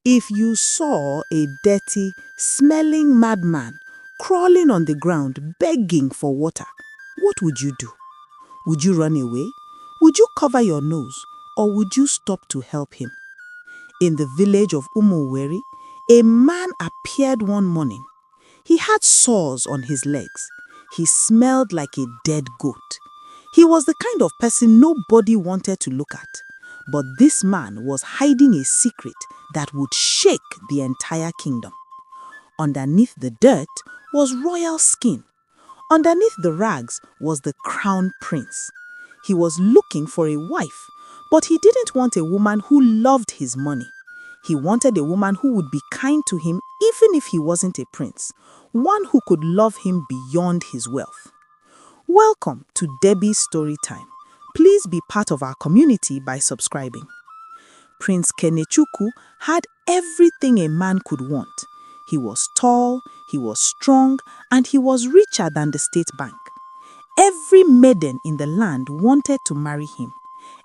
If you saw a dirty, smelling madman crawling on the ground begging for water, what would you do? Would you run away? Would you cover your nose? Or would you stop to help him? In the village of Umuweri, a man appeared one morning. He had sores on his legs. He smelled like a dead goat. He was the kind of person nobody wanted to look at. But this man was hiding a secret that would shake the entire kingdom. Underneath the dirt was royal skin. Underneath the rags was the crown prince. He was looking for a wife, but he didn't want a woman who loved his money. He wanted a woman who would be kind to him even if he wasn't a prince, one who could love him beyond his wealth. Welcome to Debbie's Story Time. Please be part of our community by subscribing. Prince Kenechukwu had everything a man could want. He was tall, he was strong, and he was richer than the state bank. Every maiden in the land wanted to marry him.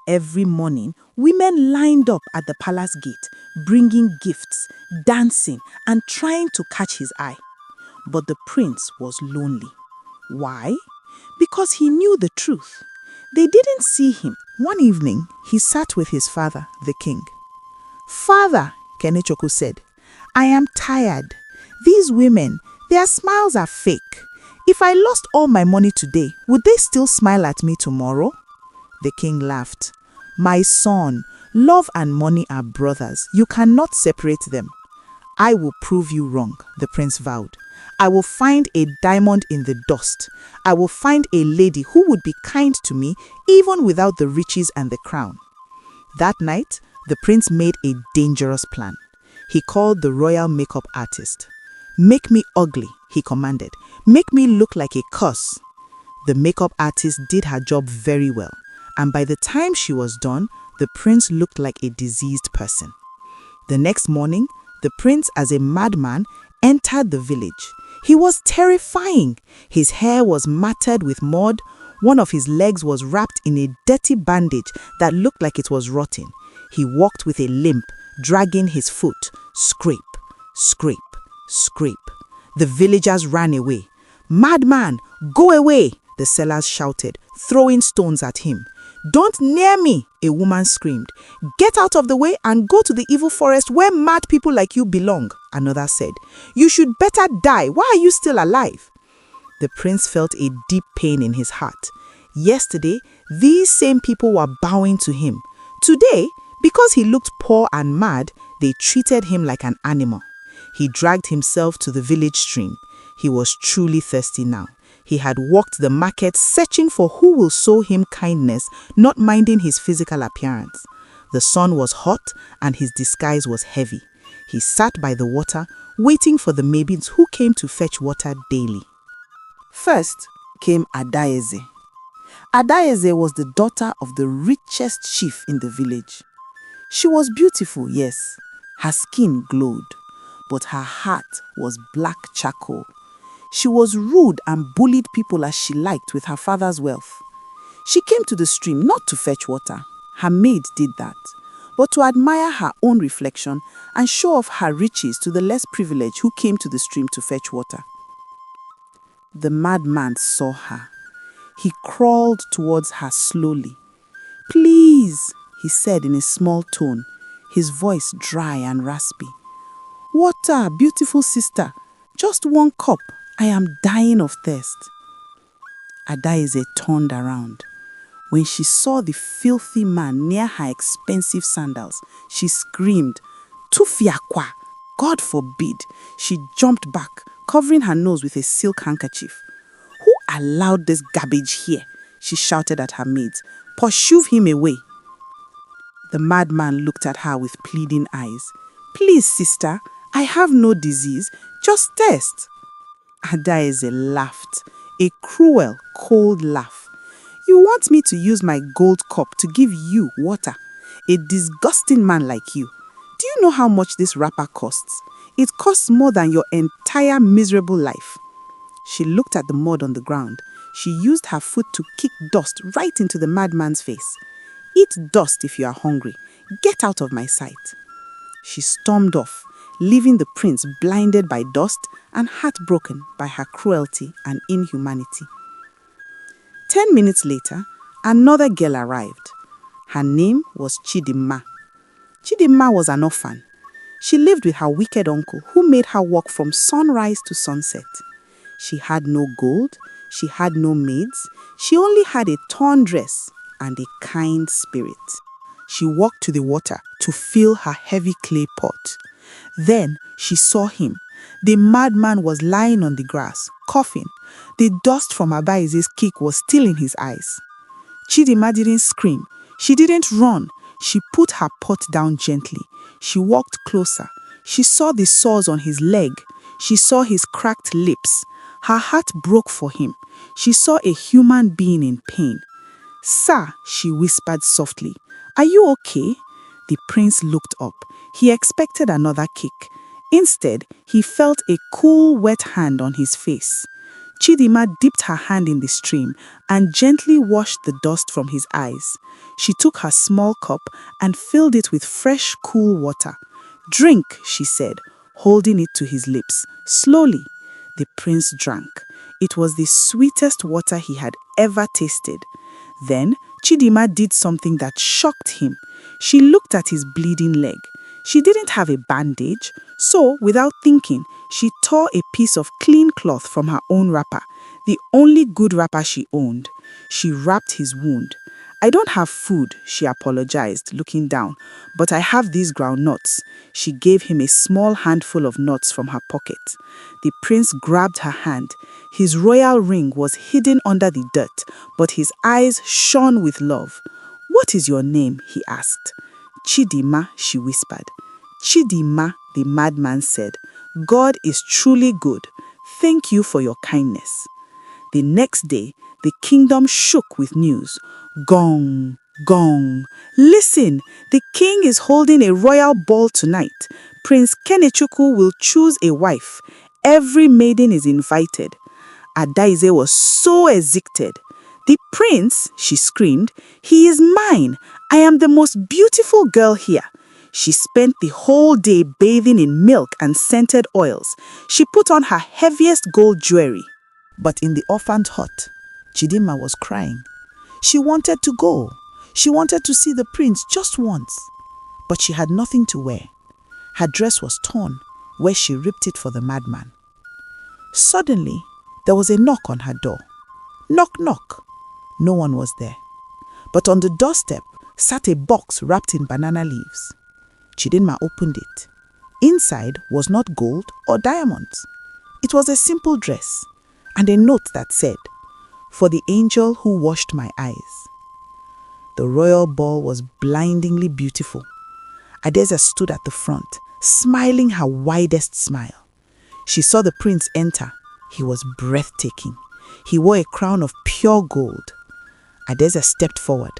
Every morning, women lined up at the palace gate, bringing gifts, dancing, and trying to catch his eye. But the prince was lonely. Why? Because he knew the truth. They didn't see him. One evening, he sat with his father, the king. "Father," Kenechukwu said, "I am tired. These women, their smiles are fake. If I lost all my money today, would they still smile at me tomorrow?" The king laughed. "My son, love and money are brothers. You cannot separate them." "I will prove you wrong," the prince vowed. "I will find a diamond in the dust. I will find a lady who would be kind to me even without the riches and the crown." That night, the prince made a dangerous plan. He called the royal makeup artist. "Make me ugly," he commanded. "Make me look like a curse." The makeup artist did her job very well, and by the time she was done, the prince looked like a diseased person. The next morning, the prince, as a madman, entered the village. He was terrifying. His hair was matted with mud. One of his legs was wrapped in a dirty bandage that looked like it was rotting. He walked with a limp, dragging his foot. Scrape, scrape, scrape. The villagers ran away. "Madman, go away!" the sellers shouted, throwing stones at him. "Don't near me!" a woman screamed. "Get out of the way and go to the evil forest where mad people like you belong," another said. "You should better die. Why are you still alive?" The prince felt a deep pain in his heart. Yesterday, these same people were bowing to him. Today, because he looked poor and mad, they treated him like an animal. He dragged himself to the village stream. He was truly thirsty now. He had walked the market searching for who will show him kindness, not minding his physical appearance. The sun was hot and his disguise was heavy. He sat by the water, waiting for the maidens who came to fetch water daily. First came Adaeze. Adaeze was the daughter of the richest chief in the village. She was beautiful, yes. Her skin glowed, but her heart was black charcoal. She was rude and bullied people as she liked with her father's wealth. She came to the stream not to fetch water. Her maid did that, but to admire her own reflection and show off her riches to the less privileged who came to the stream to fetch water. The madman saw her. He crawled towards her slowly. "Please," he said in a small tone, his voice dry and raspy. "Water, beautiful sister. Just one cup. I am dying of thirst." Adaeze turned around. When she saw the filthy man near her expensive sandals, she screamed, "Tufiakwa! God forbid!" She jumped back, covering her nose with a silk handkerchief. "Who allowed this garbage here?" she shouted at her maids. "Pursue him away." The madman looked at her with pleading eyes. "Please, sister, I have no disease, just thirst." Adaeze laughed, a cruel, cold laugh. "You want me to use my gold cup to give you water? A disgusting man like you. Do you know how much this wrapper costs? It costs more than your entire miserable life." She looked at the mud on the ground. She used her foot to kick dust right into the madman's face. "Eat dust if you are hungry. Get out of my sight." she stormed off, leaving the prince blinded by dust and heartbroken by her cruelty and inhumanity. 10 minutes later, another girl arrived. Her name was Chidinma. Chidinma was an orphan. She lived with her wicked uncle who made her work from sunrise to sunset. She had no gold, she had no maids, she only had a torn dress and a kind spirit. She walked to the water to fill her heavy clay pot. Then she saw him. The madman was lying on the grass, coughing. The dust from Abaize's kick was still in his eyes. Chidinma didn't scream. She didn't run. She put her pot down gently. She walked closer. She saw the sores on his leg. She saw his cracked lips. Her heart broke for him. She saw a human being in pain. "Sir," she whispered softly, "are you okay?" The prince looked up. He expected another kick. Instead, he felt a cool, wet hand on his face. Chidinma dipped her hand in the stream and gently washed the dust from his eyes. She took her small cup and filled it with fresh, cool water. "Drink," she said, holding it to his lips. Slowly, the prince drank. It was the sweetest water he had ever tasted. Then, Chidinma did something that shocked him. She looked at his bleeding leg. She didn't have a bandage, so without thinking, she tore a piece of clean cloth from her own wrapper, the only good wrapper she owned. She wrapped his wound. "I don't have food," she apologized, looking down, "but I have these groundnuts." She gave him a small handful of nuts from her pocket. The prince grabbed her hand. His royal ring was hidden under the dirt, but his eyes shone with love. "What is your name?" he asked. "Chidinma," she whispered. "Chidinma," the madman said. "God is truly good. Thank you for your kindness." The next day, the kingdom shook with news. Gong, gong. "Listen, the king is holding a royal ball tonight. Prince Kenechukwu will choose a wife. Every maiden is invited." Adaize was so excited. "The prince," she screamed, "he is mine. I am the most beautiful girl here." She spent the whole day bathing in milk and scented oils. She put on her heaviest gold jewelry. But in the orphaned hut, Chidinma was crying. She wanted to go. She wanted to see the prince just once. But she had nothing to wear. Her dress was torn where she ripped it for the madman. Suddenly, there was a knock on her door. Knock, knock. No one was there. But on the doorstep sat a box wrapped in banana leaves. Chidinma opened it. Inside was not gold or diamonds. It was a simple dress and a note that said, "For the angel who washed my eyes." The royal ball was blindingly beautiful. Adeza stood at the front, smiling her widest smile. She saw the prince enter. He was breathtaking. He wore a crown of pure gold. Adeza stepped forward.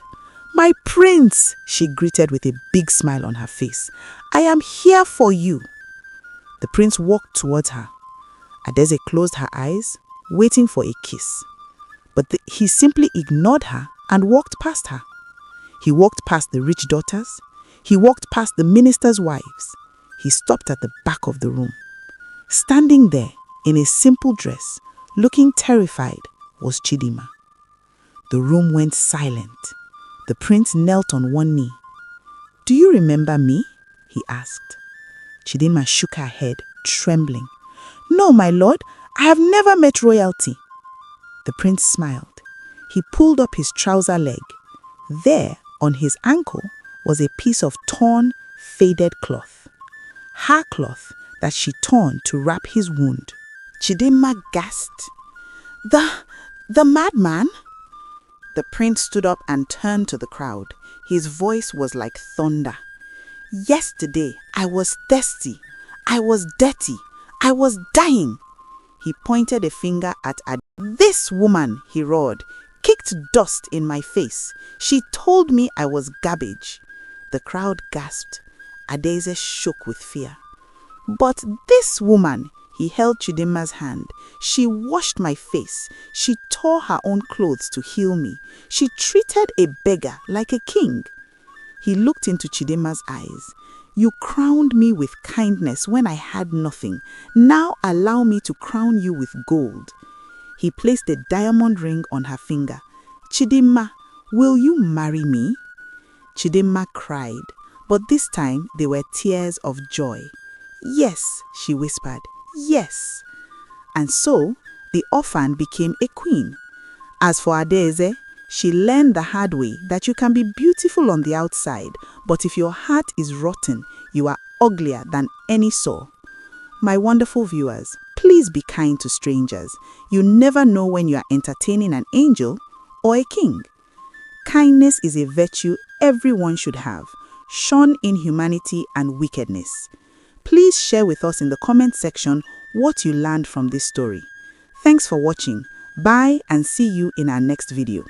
"My prince," she greeted with a big smile on her face. "I am here for you." The prince walked towards her. Adeze closed her eyes, waiting for a kiss. But he simply ignored her and walked past her. He walked past the rich daughters. He walked past the ministers' wives. He stopped at the back of the room. Standing there in a simple dress, looking terrified, was Chidinma. The room went silent. The prince knelt on one knee. "Do you remember me?" he asked. Chidinma shook her head, trembling. "No, my lord, I have never met royalty." The prince smiled. He pulled up his trouser leg. There, on his ankle, was a piece of torn, faded cloth. Her cloth that she torn to wrap his wound. Chidinma gasped. The madman?" The prince stood up and turned to the crowd. His voice was like thunder. "Yesterday, I was thirsty. I was dirty. I was dying." He pointed a finger at "This woman," he roared, "kicked dust in my face. She told me I was garbage." The crowd gasped. Adeze shook with fear. "But this woman," he held Chidinma's hand, "she washed my face. She tore her own clothes to heal me. She treated a beggar like a king." He looked into Chidinma's eyes. You crowned me with kindness when I had nothing. Now allow me to crown you with gold." He placed a diamond ring on her finger. "Chidimma, will you marry me?" Chidimma cried, but this time they were tears of joy. "Yes," she whispered, "yes." And so the orphan became a queen. As for Adaeze, she learned the hard way that you can be beautiful on the outside, but if your heart is rotten, you are uglier than any sore. My wonderful viewers, please be kind to strangers. You never know when you are entertaining an angel or a king. Kindness is a virtue everyone should have. Shun inhumanity and wickedness. Please share with us in the comment section what you learned from this story. Thanks for watching. Bye and see you in our next video.